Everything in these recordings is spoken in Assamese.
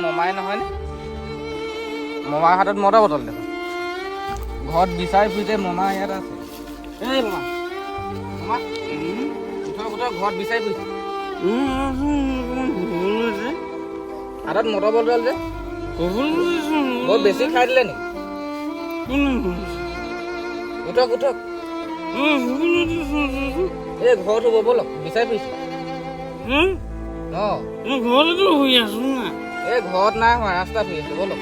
মমাই নহয় নে মমাৰ হাতত মদৰ বটল দেখোন ঘৰত বিচাৰি ফুৰিছে মমা ইয়াত আছে এই মমা মমা ঘৰত বিচাৰি ফুৰিছে হাতত মদৰ বটল যে বহুত বেছি খাই দিলে নি উঠক উঠক এই ঘৰত হ'ব বলক বিচাৰি ফুৰিছে ঘৰতো শুই আছো না এই ঘৰত নাই হোৱা ৰাস্তাত শুই আছে বলক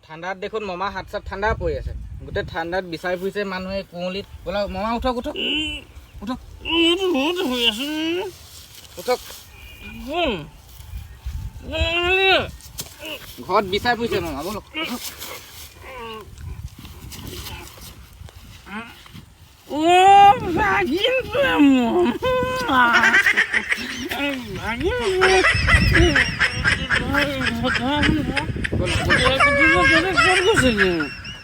ঠাণ্ডাত দেখোন মমা হাত চাত ঠাণ্ডা পৰি আছে গোটেই ঠাণ্ডাত বিচাৰি ফুৰিছে মানুহে কুঁৱলীত বলক মমা উঠক উঠক উঠক ঘৰতো শুই আছো উঠক ঘৰত বিচাৰি ফুৰিছে মমা বলক উঠক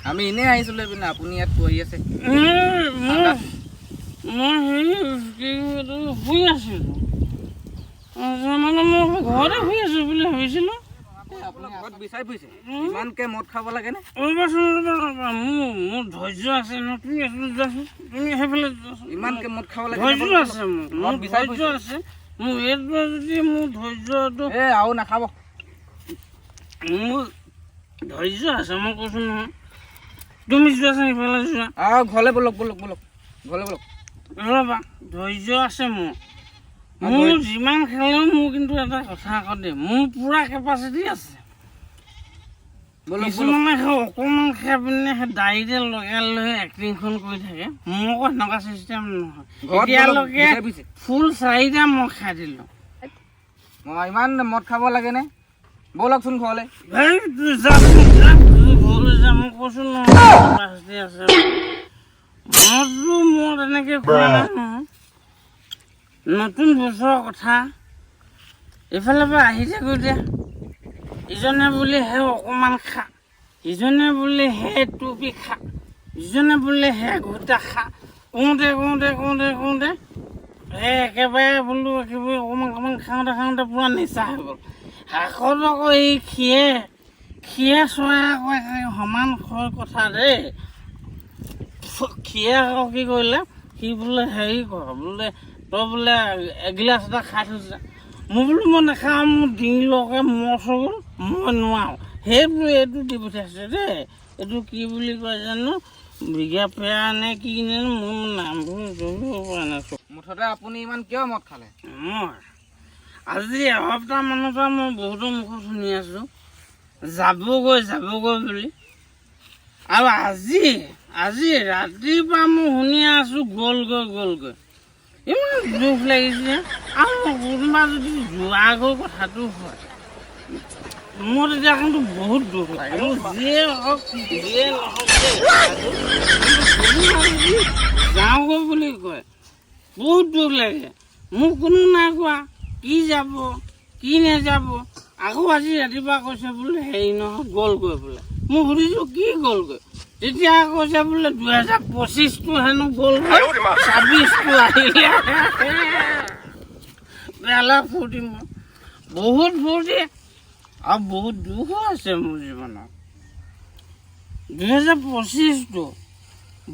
আমি এনেই আহিছিলো এইপিনে আপুনি ইয়াত পঢ়ি আছে মই শুই আছিলো মানে মই ঘৰতে শুই আছো বুলি ভাবিছিলো ঘৰত বিচাৰি ফুৰিছে ইমানকে মদ খাব লাগে নে মোৰ ধৈৰ্য আছে ন তুমি যোৱাচোন তুমি সেইফালে ইমানকে মদ খাব লাগে ধৈৰ্য আছে মোৰ ধৈৰ্য আছে মোৰ এইটো যদি মোৰ ধৈৰ্যটো আৰু নাখাব মোৰ ধৈৰ্য আছে মই কৈছো নহয় তুমি যোৱাচোন সেইফালে যোৱা ঘৰলৈ বলক বলক বলক ঘৰলৈ বলক ৰ'বা ধৈৰ্য আছে মোৰ যিমান খেলেও মোৰ কিন্তু এটা কথা আকৌ দেই মোৰ পুৰা কেপাচিটি আছে কিছুমানে অকণমান খাই পিনে সেই দাড়িতে লগাই লৈ এক্টিংখন কৰি থাকে মোৰ আকৌ সেনেকুৱা চিষ্টেম নহয় এতিয়ালৈকে ফুল 4টা মই খাই দিলোঁ ইমান মদ খাব লাগে নে ব'লকচোন ঘৰলৈ ঘৰলৈ যাম মই কৈছোঁ নহয় আছে মদটো মই তেনেকৈ খোৱা নাই নহয় নতুন বছৰৰ কথা এইফালৰ পৰা আহি থাকোঁ এতিয়া ইজনে বোলে হে অকণমান খা ইজনে বোলে হে টুপি খা ইজনে বোলে হে ঘোটা খা কওঁতে একেবাৰে বোলো একেবাৰে অকণমান খাওঁতে পূৰা নিচা হৈ গ'ল শাকত আকৌ এই খীয়ে চৰাই আকৌ সমান কথা দেই খীয়ে আকৌ কি কৰিলে সি বোলে হেৰি কৰ বোলে তই বোলে এগিলাচ এটা খাই থৈছে মই বোলো মই নাখাওঁ মোৰ ডিঙিলৈকে মচ হৈ গ'ল মই নোৱাৰোঁ এইটো দি পঠিয়াইছে দেই এইটো কি বুলি কয় জানো বিঘাপেৰা নে কি নে মোৰ নামবোৰ ধৰিব পৰা নাই মুঠতে আপুনি ইমান কিয় মদ খালে মই আজি এসপ্তাহমানৰ পৰা মই বহুতো মুখত শুনি আছোঁ যাবগৈ বুলি আৰু আজি ৰাতিপুৱা মই শুনি আছোঁ গ'লগৈ ইমান দুখ লাগিছে আৰু কোনোবা যদি যোৱাগৈ কথাটো হয় মোৰ তেতিয়া কিন্তু বহুত দুখ লাগে মোৰ যিয়ে হওক যিয়ে নহওক যাওঁগৈ বুলি কয় বহুত দুখ লাগে মোক কোনো নাই কোৱা কি যাব কি নাযাব আকৌ আজি ৰাতিপুৱা কৈছে বোলে হেৰি নহয় গ'লগৈ বোলে মই সুধিছোঁ কি গ'লগৈ তেতিয়া কৈছে বোলে 2025টো হেনো গ'লগৈ 26টো আহিলে বেলা ফূৰ্তি মোৰ বহুত ফূৰ্তি আৰু বহুত দুখো আছে মোৰ জীৱনত 2025টো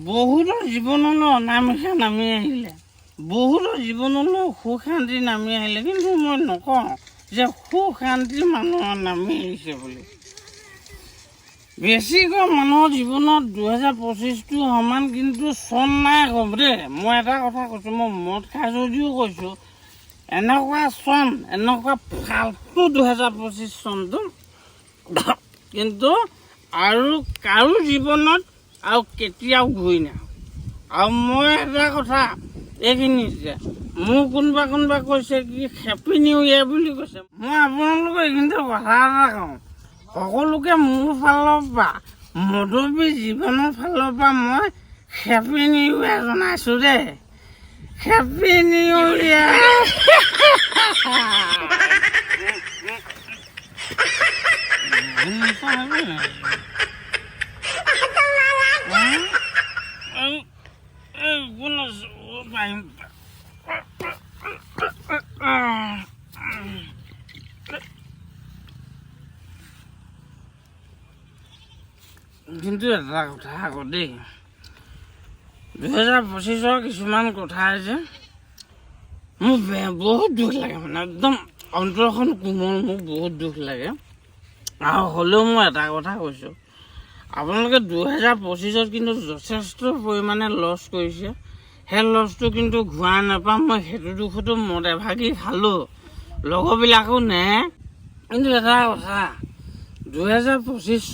বহুতৰ জীৱনলৈ অনামিষা নামি আহিলে বহুতৰ জীৱনলৈ সুখ শান্তি নামি আহিলে কিন্তু মই নকওঁ যে সুখ শান্তি মানুহৰ নামি আহিছে বুলি বেছিকৈ মানুহৰ জীৱনত 2025টো সমান কিন্তু চন নাই ক'ব দেই মই এটা কথা কৈছোঁ মই মদ খাই যদিও কৈছোঁ এনেকুৱা চন এনেকুৱা ফাল্টু 2025 চনটো কিন্তু আৰু কাৰো জীৱনত আৰু কেতিয়াও ঘূৰি নাহক আৰু মই এটা কথা এইখিনিতে মোৰ কোনোবা কৈছে কি হেপী নিউ ইয়েৰ বুলি কৈছে মই আপোনালোকক এইখিনিতে কথা এটা কওঁ সকলোকে মোৰ ফালৰ পৰা মধুবী জীৱনৰ ফালৰ পৰা মই হেপী নিউ ইয়েৰ জনাইছোঁ দেই হেপী নিউ ইয়েৰ পাৰিম। কিন্তু এটা কথা আকৌ দেই, 2025 কিছুমান কথা যে মোৰ বহুত দুখ লাগে, মানে একদম অন্তৰখন কোমল, মোক বহুত দুখ লাগে। আৰু হ'লেও মই এটা কথা কৈছোঁ, আপোনালোকে 2025 কিন্তু যথেষ্ট পৰিমাণে লছ কৰিছে। সেই লছটো কিন্তু ঘূৰাই নাপাম। মই সেইটো দুখতো মদ এভাগি খালোঁ, লগৰবিলাকো নে। কিন্তু এটা কথা, 2025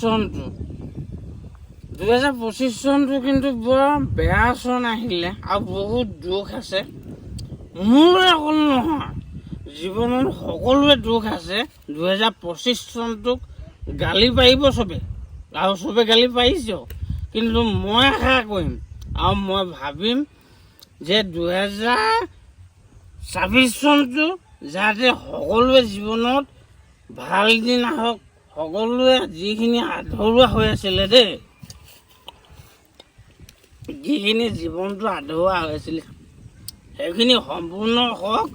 চনটো কিন্তু বৰ বেয়া চন আহিলে আৰু বহুত দুখ আছে। মোৰ অকল নহয়, জীৱনত সকলোৱে দুখ আছে। 2025 চনটোক গালি পাৰিব চবে, আৰু চবে গালি পাৰিছেও, কিন্তু মই আশা কৰিম আৰু মই ভাবিম যে 2026 চনটো যাতে সকলোৱে জীৱনত ভাল দিন আহক। সকলোৱে যিখিনি আধৰুৱা হৈ আছিলে দেই, যিখিনি জীৱনটো আধৰুৱা হৈ আছিলে, সেইখিনি সম্পূৰ্ণ হওক।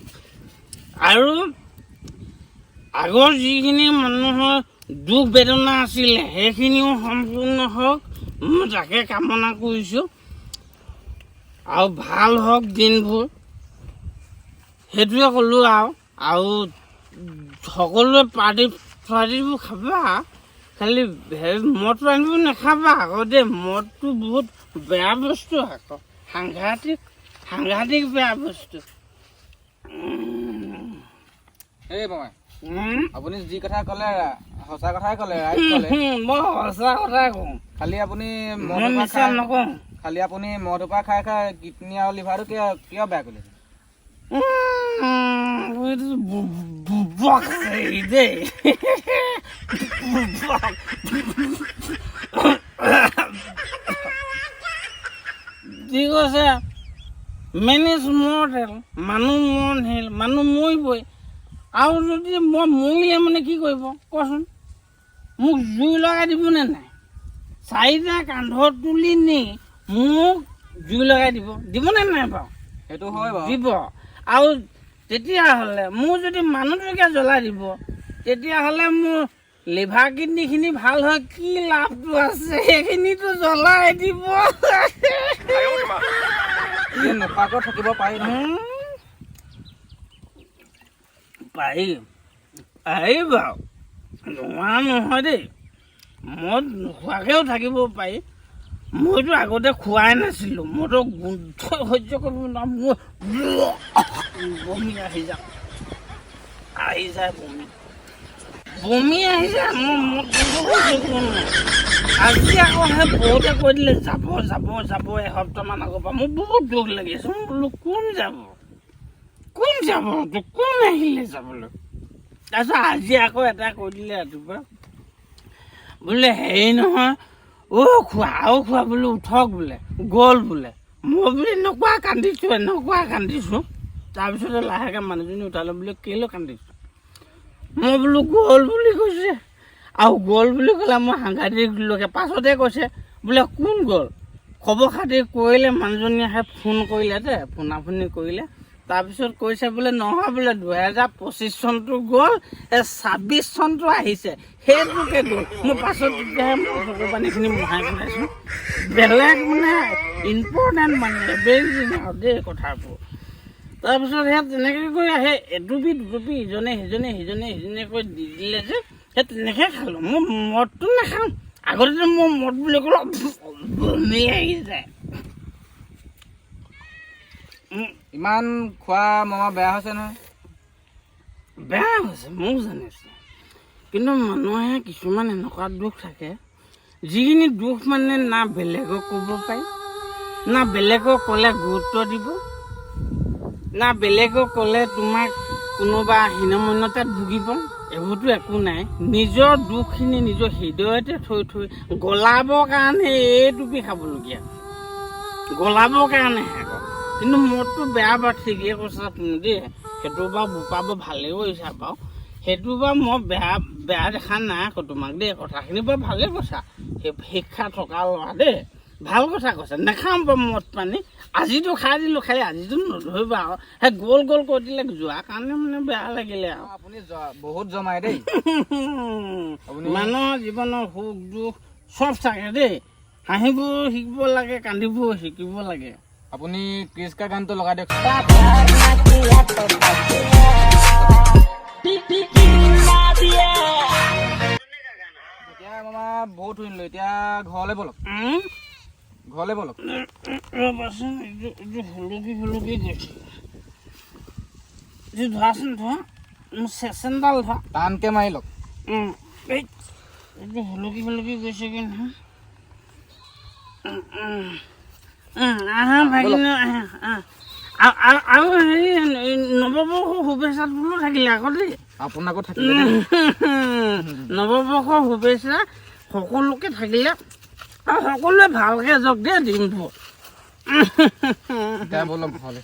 আৰু আগৰ যিখিনি মানুহৰ দুখ বেদনা আছিলে সেইখিনিও সম্পূৰ্ণ হওক, মই তাকে কামনা কৰিছোঁ। আৰু ভাল হওক দিনবোৰ, সেইটোৱে ক'লোঁ। আৰু সকলোৱে পাৰ্টিবোৰ খাবা, খালি মদ পানীবোৰ নাখাবা আকৌ দেই। মদটো বহুত বেয়া বস্তু, আকৌ সাংঘাতিক বেয়া বস্তু। এই বমাই, আপুনি যি কথা ক'লে সঁচা কথাই ক'লে, ৰাইট ক'লে। মই সঁচা কথাই কওঁ, খালি আপুনি মিছা নকওঁ। খালি আপুনি মদ এপাক খাই কিডনী আৰু লিভাৰটো কিয় বেয়া কৰিলে? দেই ঠিক আছে, মেনেজ মৰ্টেল, মানুহ মৰণশীল, মানুহ মৰিবই। আৰু যদি মই মৰিলে মানে কি কৰিব কচোন? মোক জুই লগাই দিবনে নাই? 4টা কান্ধত তুলি নি মোক জুই লগাই দিবনে নাই বাৰু? সেইটো হয় বাৰু, দিব। আৰু তেতিয়াহ'লে মোৰ যদি মানুহটোকে জ্বলাই দিব, তেতিয়াহ'লে মোৰ লিভাৰ কিডনীখিনি ভাল হয়, কি লাভটো আছে? সেইখিনিতো জ্বলাই দিব। নোখোৱাকৈ থাকিব পাৰি নহয়? পাৰি বাৰু, নোহোৱা নহয় দেই। মদ নোখোৱাকৈও থাকিব পাৰি। মইতো আগতে খোৱাই নাছিলোঁ, মইতো গোন্ধ সহ্য কৰিব নোৱাৰোঁ। মোৰ বমি আহি যায় বমি আহি যায়। মই মদ সহ্য কৰিব নোৱাৰোঁ। আজি আকৌ সেই বহুতে কৈ দিলে যাব এসপ্তাহমান আগৰ পৰা। মোৰ বহুত দুখ লাগি আছে। মই বোলো কোন যাব, কোন আহিলে যাবলৈ? তাৰপিছত আজি আকৌ এটা কৈ দিলে ৰাতিপুৱা, বোলে হেৰি নহয়, খোৱা বোলে, উঠক বোলে, গ'ল বোলে। মই বোলে এনেকুৱা কান্দিছোঁ। তাৰপিছতে লাহেকৈ মানুহজনী উঠালে, বোলে কেলৈ কান্দিছোঁ? মই বোলো গ'ল বুলি কৈছে। আৰু গ'ল বুলি ক'লে মই সাংঘাতিক লোকে। পাছতে কৈছে বোলে কোন গ'ল? খবৰ খাতি কৰিলে, মানুহজনী আহে ফোন কৰিলে ফোনাফোনি কৰিলে। তাৰপিছত কৈছে বোলে নহয় বোলে 2025 চনটো গ'ল, 26 চনটো আহিছে, সেইটোকে গ'ল। মোৰ পাছত তেতিয়াহে মই চকু পানীখিনি মোহাই পেলাইছোঁ। বেলেগ মানে ইম্পৰ্টেণ্ট মানে বেজি আৰু দেই কথাবোৰ। তাৰপিছত সেই তেনেকৈ কৰি সেই এটুপি দুটুপি ইজনে সিজনে কৰি দি দিলে যে, সেই তেনেকৈ খালোঁ। মই মদটো নাখাওঁ। আগতে মই মদ বুলি ক'লে বমি আহি যায়। ইমান খোৱা মামা বেয়া হৈছে নহয়? বেয়া হৈছে, ময়ো জানিছোঁ। কিন্তু মানুহে কিছুমান এনেকুৱা দুখ থাকে, যিখিনি দুখ মানে না বেলেগক ক'ব পাৰি, না বেলেগক ক'লে গুৰুত্ব দিব, না বেলেগক ক'লে তোমাক কোনোবা হীনমন্যতাত ভুগিব। এইবোৰতো একো নাই। নিজৰ দুখখিনি নিজৰ হৃদয়তে থৈ গলাবৰ কাৰণে এই টুপি খাবলগীয়া, গলাবৰ কাৰণেহে আকৌ। কিন্তু মদটো বেয়া বাৰু, ঠিকেই কৈছা তুমি দেই। সেইটো বাৰু বোপাব ভালেই কৰিছা বাৰু। সেইটো বাৰু মই বেয়া দেখা নাই আকৌ তোমাক দেই। কথাখিনি বাৰু ভালেই কৈছা, শিক্ষা থকা ল'ৰা দেই। ভাল কথা কৈছে নাখাম বাৰু মদ পানী আজিতো খাই দিলোঁ খালি আজিতো নধৰিবা আৰু সেই গ'ল গ'ল কৰি দিলে যোৱা কাৰণে মানে বেয়া লাগিলে আৰু আপুনি বহুত জমাই দেই মানুহৰ জীৱনৰ সুখ দুখ চব থাকে দেই হাঁহিব শিকিব লাগে কান্দিব শিকিব লাগে আপুনি ক্ৰিস্কা গানটো লগাই দিয়ক এতিয়া মামা বহুত শুনিলোঁ এতিয়া ঘৰলৈ ব'লক ৰ'বাচোন এইটো হলকি হলকি গৈছে এইটো ধৰাচোন ধৰা মোৰ চেচেনডাল ধৰা টানকৈ মাৰি লওক এইটো হলকি হলকি গৈছে কি নহয় আহা ভাগিনো আহা আৰু হেৰি নৱবৰ্ষৰ শুভেচ্ছা বোলো থাকিলে আকৌ দেই আপোনাকো থাকিলে নৱবৰ্ষৰ শুভেচ্ছা সকলোকে থাকিলে আৰু সকলোৱে ভালকৈ যাওক দেই দিনবোৰ এতিয়া ব'লক ঘৰলৈ